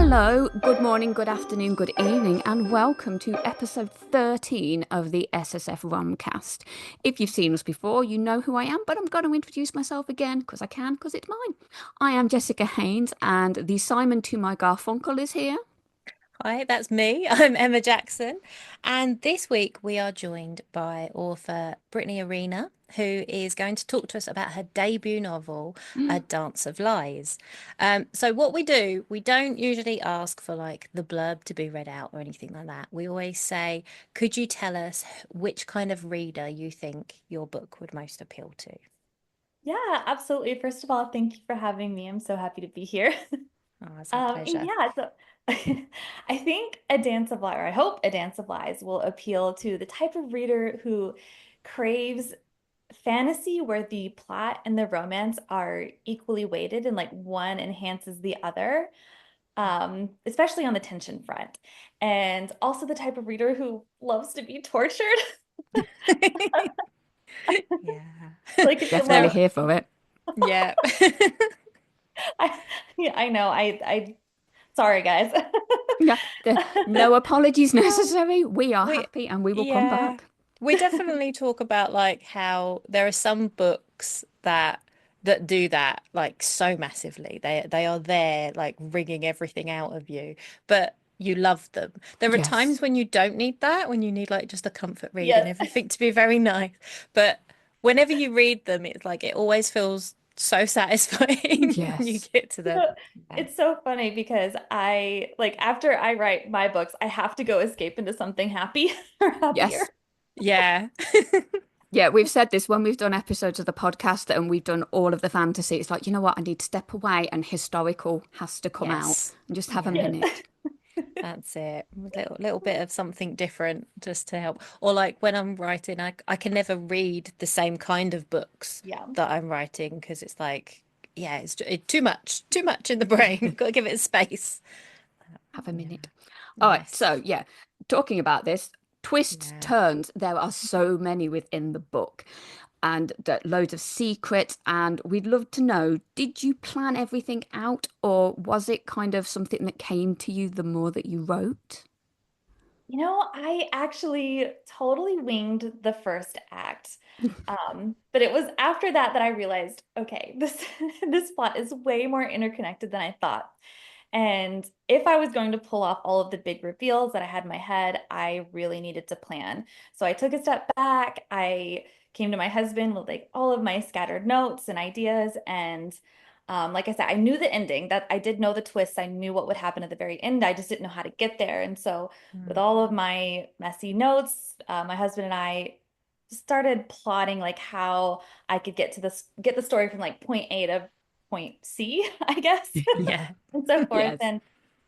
Hello, good morning, good afternoon, good evening, and welcome to episode 13 of the SSF Romcast. If you've seen us before, you know who I am, but I'm going to introduce myself again because I can, because it's mine. I am Jessica Haynes, and the Simon to my Garfunkel is here. Hi, that's me. I'm Emma Jackson. And this week we are joined by author Brittney Arena, who is going to talk to us about her debut novel, A Dance of Lies. So what we do, we don't usually ask for like the blurb to be read out or anything like that. We always say, could you tell us which kind of reader you think your book would most appeal to? Yeah, absolutely. First of all, thank you for having me. I'm so happy to be here. Oh, it's our pleasure. Yeah, so I think A Dance of Lies, or I hope A Dance of Lies will appeal to the type of reader who craves fantasy where the plot and the romance are equally weighted and like one enhances the other, especially on the tension front. And also the type of reader who loves to be tortured. Yeah. Like if you Definitely love, here for it. Yeah. I, yeah, I know. Sorry, guys. Yeah, no apologies necessary. We are We, happy and we will come yeah, back. we definitely talk about like how there are some books that do that like so massively. They are there like wringing everything out of you, but you love them. There are Yes, times when you don't need that, when you need like just a comfort read and Yes. everything to be very nice. But whenever you read them, it's like it always feels so satisfying when you yes. get to You them. know, Yeah. it's so funny because I like after I write my books, I have to go escape into something happy or happier. Yes. Yeah. Yeah, we've said this when we've done episodes of the podcast and we've done all of the fantasy. It's like, you know what? I need to step away and historical has to come out Yes. and just have a Yeah. Yes. minute. That's it. A little bit of something different just to help. Or like when I'm writing, I can never read the same kind of books Yeah. that I'm writing because it's like, yeah, it's too much in the brain. Got to give it space. Have a Yeah. minute. All right. Yes. So, yeah, talking about this, twists, Yeah. turns, there are so many within the book and loads of secrets. And we'd love to know, did you plan everything out or was it kind of something that came to you the more that you wrote? I actually totally winged the first act. But it was after that that I realized, okay, this this plot is way more interconnected than I thought. And if I was going to pull off all of the big reveals that I had in my head, I really needed to plan. So I took a step back. I came to my husband with like all of my scattered notes and ideas. And like I said, I knew the ending, that I did know the twist. I knew what would happen at the very end. I just didn't know how to get there. And so with Mm. all of my messy notes, my husband and I started plotting like how I could get the story from like point A to point C, I guess, Yeah. and so forth. Yes. And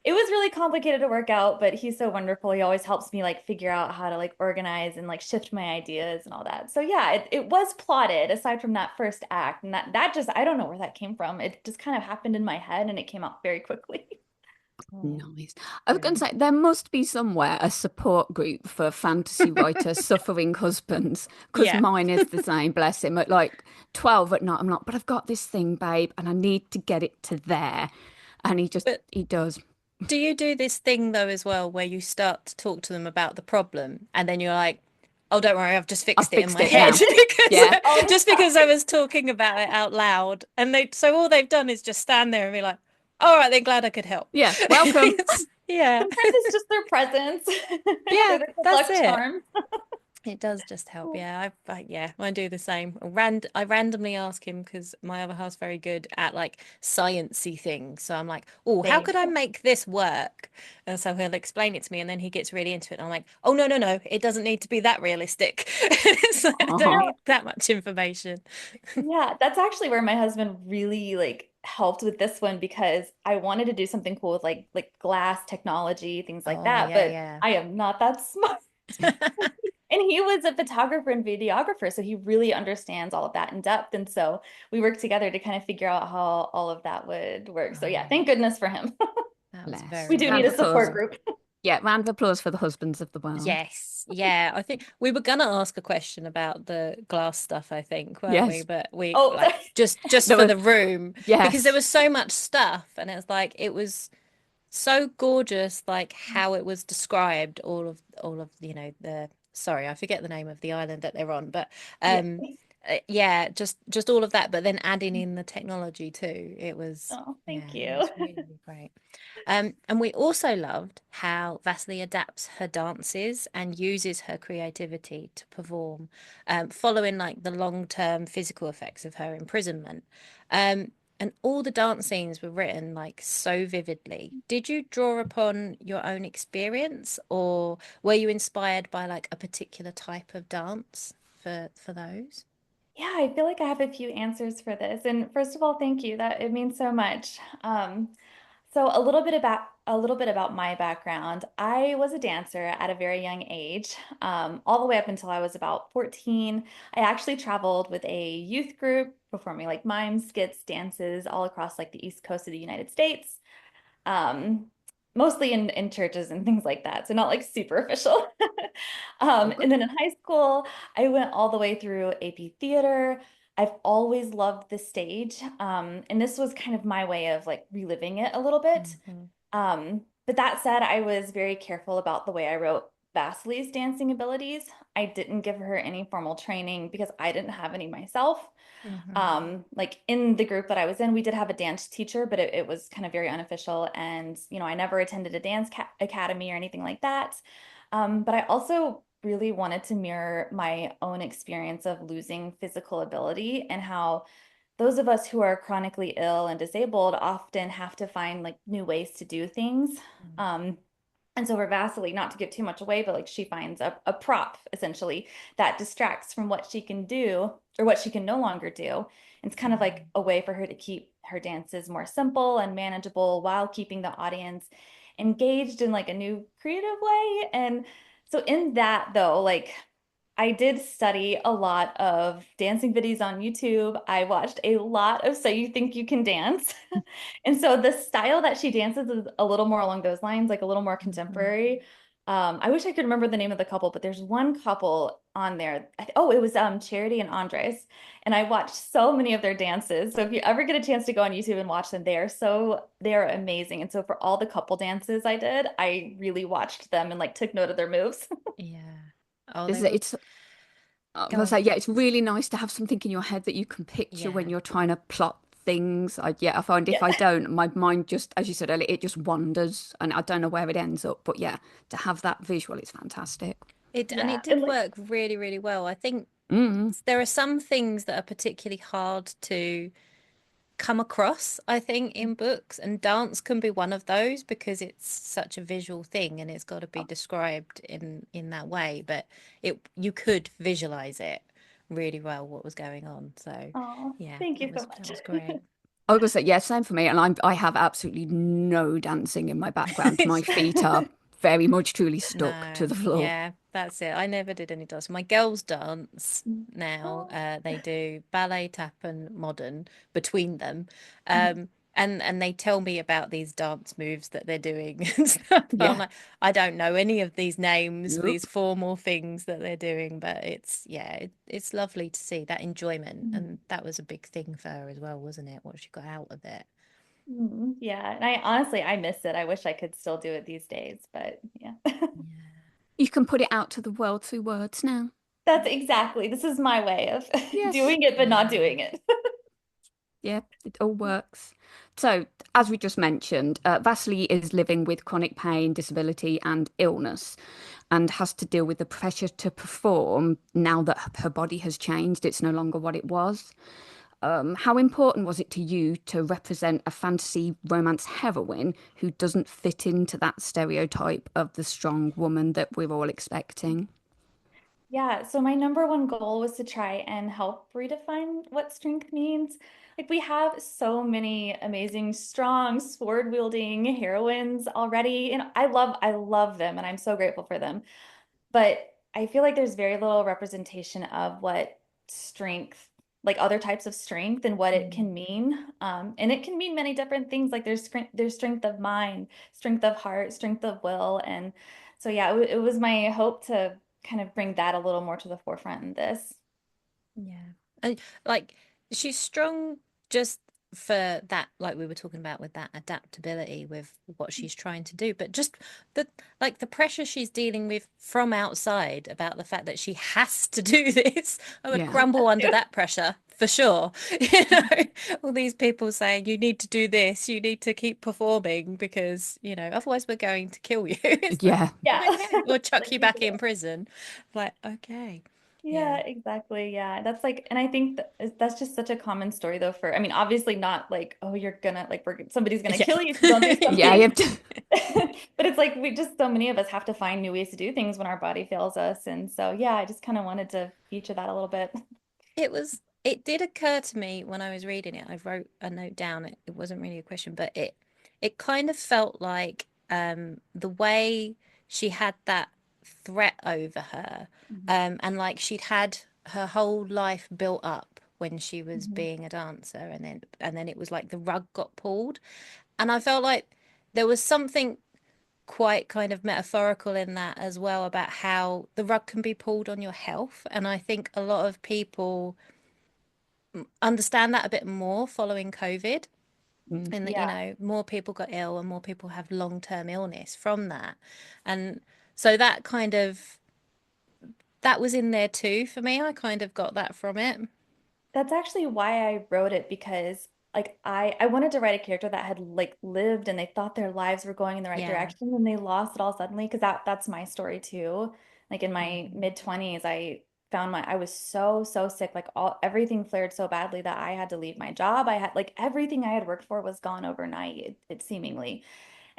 it was really complicated to work out, but he's so wonderful. He always helps me like figure out how to like organize and like shift my ideas and all that. So yeah, it was plotted aside from that first act. And that just, I don't know where that came from. It just kind of happened in my head and it came out very quickly. Oh, Nice. I was going to brilliant. say there must be somewhere a support group for fantasy writers suffering husbands, because Yeah. mine is the same, bless him. At like 12 at night, I'm like, but I've got this thing, babe, and I need to get it to there. And But he does. do you do this thing though as well where you start to talk to them about the problem and then you're like, oh, don't worry, I've just I fixed it in fixed my it head now. because Yeah. All the just because I time. was talking about it out loud. And they so all they've done is just stand there and be like, all right, then glad I could help. Yeah. Welcome. Yeah. Sometimes it's just their presence. Yeah, They're the good that's luck it. charm. It does just help. Yeah, yeah, I do the same. I randomly ask him because my other half's very good at like sciencey things. So I'm like, oh, how Same. could I make this work? And so he'll explain it to me, and then he gets really into it. And I'm like, oh no, no, no, it doesn't need to be that realistic. It's like, I You don't Uh-huh. know, need that much information. Yeah, that's actually where my husband really like helped with this one because I wanted to do something cool with like glass technology, things like Oh that, yeah, but yeah. I am not that smart. And he was a photographer and videographer, so he really understands all of that in depth. And so we worked together to kind of figure out how all of that would work. So yeah, Oh, thank goodness for him. that was Bless. We very do need Round a of applause. nice. support group. Yeah, round of applause for the husbands of the world. Yes, yeah. I think we were gonna ask a question about the glass stuff, I think, weren't we? Yes. But we Oh, like just There for was, the room because there yes. was so much stuff, and it's like it was. so gorgeous, like how it was described, all of the sorry, I forget the name of the island that they're on, but Yeah. um yeah, just all of that, but then adding in the technology too. It was Oh, thank yeah, it you. was really, really great. And we also loved how Vasily adapts her dances and uses her creativity to perform, following like the long-term physical effects of her imprisonment. Um, and all the dance scenes were written like so vividly. Did you draw upon your own experience, or were you inspired by like a particular type of dance for those? Yeah, I feel like I have a few answers for this. And first of all, thank you. That it means so much. So a little bit about my background. I was a dancer at a very young age, all the way up until I was about 14. I actually traveled with a youth group performing like mimes, skits, dances all across like the East Coast of the United States, um, mostly in churches and things like that. So not like super official. Oh, And good. then in high school, I went all the way through AP theater. I've always loved the stage. And this was kind of my way of like reliving it a little bit. Hmm. But that said, I was very careful about the way I wrote Vasily's dancing abilities. I didn't give her any formal training because I didn't have any myself. Hmm. Like in the group that I was in, we did have a dance teacher, but it was kind of very unofficial. And, I never attended a dance academy or anything like that. But I also really wanted to mirror my own experience of losing physical ability and how those of us who are chronically ill and disabled often have to find like new ways to do things. Um, and so for Vasily, not to give too much away, but like she finds a prop essentially that distracts from what she can do or what she can no longer do. It's kind of like a way for her to keep her dances more simple and manageable while keeping the audience engaged in like a new creative way. And so in that though, like I did study a lot of dancing videos on YouTube. I watched a lot of So You Think You Can Dance. And so the style that she dances is a little more along those lines, like a little more Hmm. contemporary. I wish I could remember the name of the couple, but there's one couple on there. Oh, it was Charity and Andres. And I watched so many of their dances. So if you ever get a chance to go on YouTube and watch them, they are amazing. And so for all the couple dances I did, I really watched them and like took note of their moves. Yeah. Oh, Is they it, were it's I was go gonna on. say, yeah, it's really nice to have something in your head that you can picture when Yeah. you're trying to plot things. I find if Yeah. I don't, my mind just, as you said earlier, it just wanders and I don't know where it ends up. But yeah, to have that visual is fantastic. And Yeah. it did And like, work really, really well. I think Mm. there are some things that are particularly hard to come across, I think, in books, and dance can be one of those because it's such a visual thing and it's got to be described in that way. But it you could visualize it really well what was going on. So oh, yeah, thank you so that much. was great. I was gonna say, yeah, same for me. And I have absolutely no dancing in my background. My feet are very much truly stuck to No, the floor. yeah, that's it. I never did any dance. My girls dance now. Oh, They do ballet, tap, and modern between them. mhm. And they tell me about these dance moves that they're doing and stuff. I'm Yeah. like, I don't know any of these names, these Nope. formal things that they're doing, but it's lovely to see that enjoyment. Mhm. And that was a big thing for her as well, wasn't it? What she got out of it. Mhm. Yeah, and I honestly I miss it. I wish I could still do it these days, but yeah. Yeah. You can put it out to the world through words now. That's exactly. This is my way of Yes. doing it but not Yeah. doing it. Yeah, it all works. So, as we just mentioned, Vasily is living with chronic pain, disability, and illness, and has to deal with the pressure to perform now that her body has changed. It's no longer what it was. How important was it to you to represent a fantasy romance heroine who doesn't fit into that stereotype of the strong woman that we're all expecting? Yeah, so my number one goal was to try and help redefine what strength means. Like we have so many amazing, strong, sword-wielding heroines already, and I love them, and I'm so grateful for them. But I feel like there's very little representation of what strength, like other types of strength and what it Mm. can mean. And it can mean many different things. Like there's strength of mind, strength of heart, strength of will. And so, yeah, it was my hope to kind of bring that a little more to the forefront in this. Yeah. And like she's strong just for that, like we were talking about with that adaptability with what she's trying to do, but just the like the pressure she's dealing with from outside about the fact that she has to do this. I would Yeah. crumble under that pressure for sure. You know, all these people saying you need to do this, you need to keep performing because, you know, otherwise we're going to kill you. It's like, Yeah. Yeah. okay, or chuck Like you keep back it in up. prison. Like, okay. Yeah, Yeah. exactly. Yeah. That's like, and I think that's just such a common story though for, I mean, obviously not like, oh, you're gonna like somebody's gonna kill you if you don't do Yeah. Yeah, you something. have to. But it's like we just so many of us have to find new ways to do things when our body fails us. And so yeah, I just kind of wanted to feature that a little bit. It did occur to me when I was reading it. I wrote a note down. It wasn't really a question, but it kind of felt like the way she had that threat over her, Mhm. and like she'd had her whole life built up when she was Mhm. being a dancer, and then it was like the rug got pulled. And I felt like there was something quite kind of metaphorical in that as well about how the rug can be pulled on your health. And I think a lot of people understand that a bit more following COVID, Mm. and that, you Yeah. know, more people got ill and more people have long-term illness from that. And so that kind of that was in there too for me. I kind of got that from it. That's actually why I wrote it because like I wanted to write a character that had like lived and they thought their lives were going in the right Yeah. direction and they lost it all suddenly because that's my story too. Like in my Mhm. mid 20s, I was so sick, like all everything flared so badly that I had to leave my job. I had like everything I had worked for was gone overnight, it seemingly.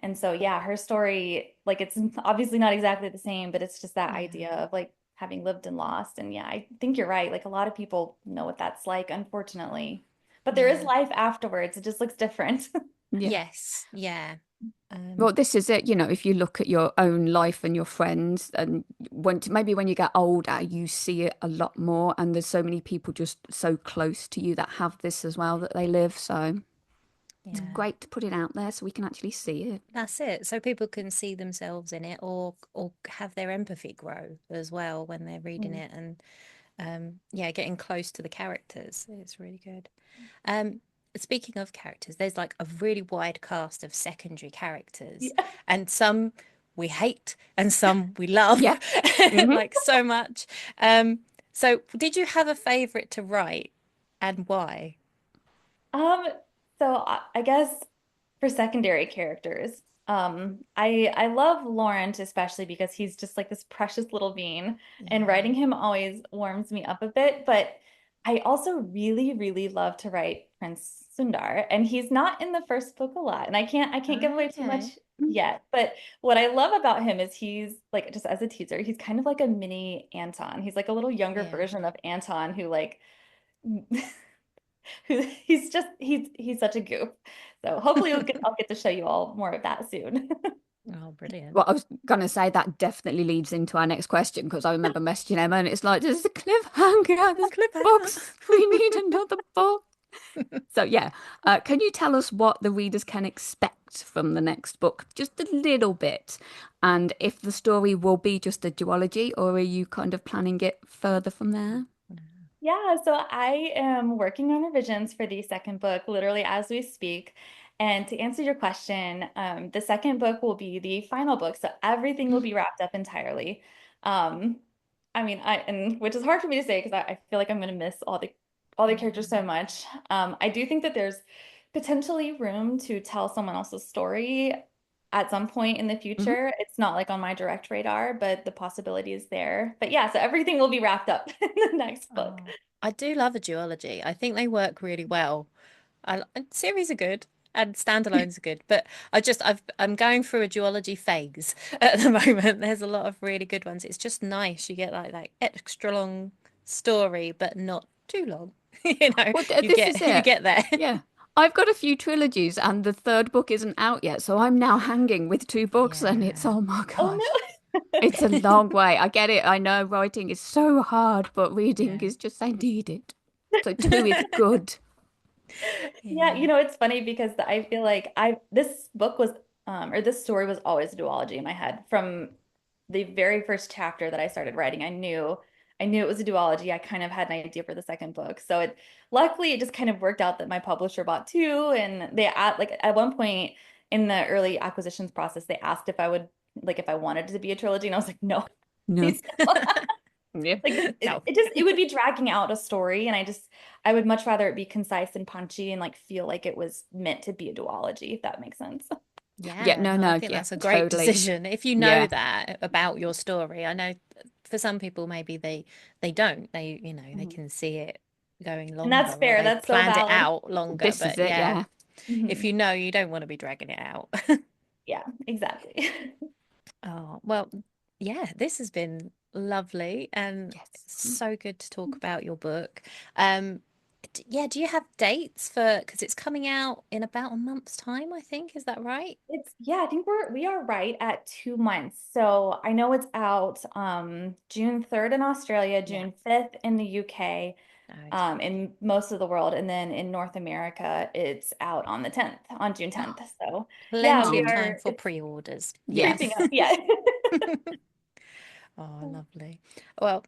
And so, yeah, her story, like it's obviously not exactly the same, but it's just that Yeah. idea of like having lived and lost. And yeah, I think you're right. Like a lot of people know what that's like, unfortunately. But there is Yeah. life afterwards. It just looks different. Yeah. Yes. Yeah. Well, this is it. If you look at your own life and your friends, and maybe when you get older, you see it a lot more. And there's so many people just so close to you that have this as well that they live. So it's Yeah. great to put it out there so we can actually see it. That's it. So people can see themselves in it, or have their empathy grow as well when they're reading Mm. it, and yeah, getting close to the characters. It's really good. Um, Speaking of characters, there's like a really wide cast of secondary characters, Yeah. and some we hate and some we love, Yeah. Hmm. like so much. Um, so did you have a favorite to write, and why? Um, so I guess for secondary characters, I love Laurent especially because he's just like this precious little being, and Yeah. writing him always warms me up a bit. But I also really love to write Prince Sundar, and he's not in the first book a lot, and I can't give away too Okay. much yet. But what I love about him is he's like just as a teaser, he's kind of like a mini Anton. He's like a little younger Yeah. version of Anton who like he's such a goof. So hopefully I'll get to show you all more of that soon. Oh, brilliant. Well, I was going to say that definitely leads into our next question because I remember messaging Emma and it's like, there's a cliffhanger, there's Cliffhanger. books, we need another book. So, yeah, can you tell us what the readers can expect from the next book? Just a little bit. And if the story will be just a duology or are you kind of planning it further from there? Yeah, so I am working on revisions for the second book literally as we speak. And to answer your question, the second book will be the final book, so everything will be wrapped up entirely. Um, I mean, and which is hard for me to say because I feel like I'm going to miss all the characters Yeah. so much. I do think that there's potentially room to tell someone else's story at some point in the Mhm. future. It's not like on my direct radar, but the possibility is there. But yeah, so everything will be wrapped up in the next book. Oh, I do love a duology. I think they work really well. Series are good and standalones are good, but I'm going through a duology phase at the moment. There's a lot of really good ones. It's just nice. You get like extra long story, but not too long. You know, Well, you this is you it. get there. Yeah. I've got a few trilogies and the third book isn't out yet. So I'm now hanging with two books and it's, Yeah. oh my Oh gosh, no. it's a long way. I get it. I know writing is so hard, but reading Yeah. is just, I need it. So two is good. Yeah, Yeah. it's funny because I feel like this book was or this story was always a duology in my head from the very first chapter that I started writing. I knew it was a duology. I kind of had an idea for the second book. So luckily it just kind of worked out that my publisher bought two, and they like at one point in the early acquisitions process, they asked if I would like if I wanted it to be a trilogy, and I was like, no, No. please don't. Yeah. Like No. it would be dragging out a story, and I would much rather it be concise and punchy and like feel like it was meant to be a duology, if that makes sense. Yeah, Yeah, no, no, I no, think yeah, that's a great totally. decision. If you know Yeah. that about your story, I know for some people maybe they don't. They Mhm. can see it going And that's longer or fair. they've That's so planned it valid. out longer. This is But it, yeah, yeah. if Mhm. you know, you don't want to be dragging it out. Yeah, exactly. Oh, well, yeah, this has been lovely and Yes. it's so good to talk about your book. Um, yeah, do you have dates for, because it's coming out in about a month's time, I think. Is that right? I think we are right at 2 months. So I know it's out June 3rd in Australia, Yeah. June 5th in the UK, Okay. in most of the world, and then in North America it's out on the 10th, on June 10th. So yeah, Plenty we of Oh, time are for it's pre-orders. creeping yes. up. Yeah. Oh, lovely. Well,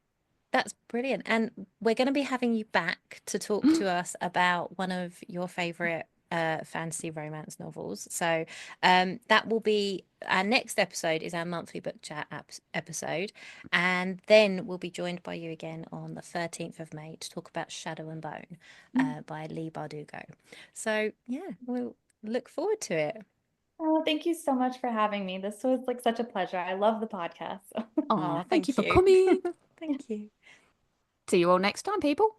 that's brilliant. And we're going to be having you back to talk to us about one of your favorite fantasy romance novels. So that will be our next episode is our monthly book chat episode. And then we'll be joined by you again on the 13th of May to talk about Shadow and Bone by Lee Bardugo. So yeah, we'll look forward to it. Oh, thank you so much for having me. This was like such a pleasure. I love the podcast. Oh, Oh, thank you thank for you. coming. Thank you. See you all next time, people.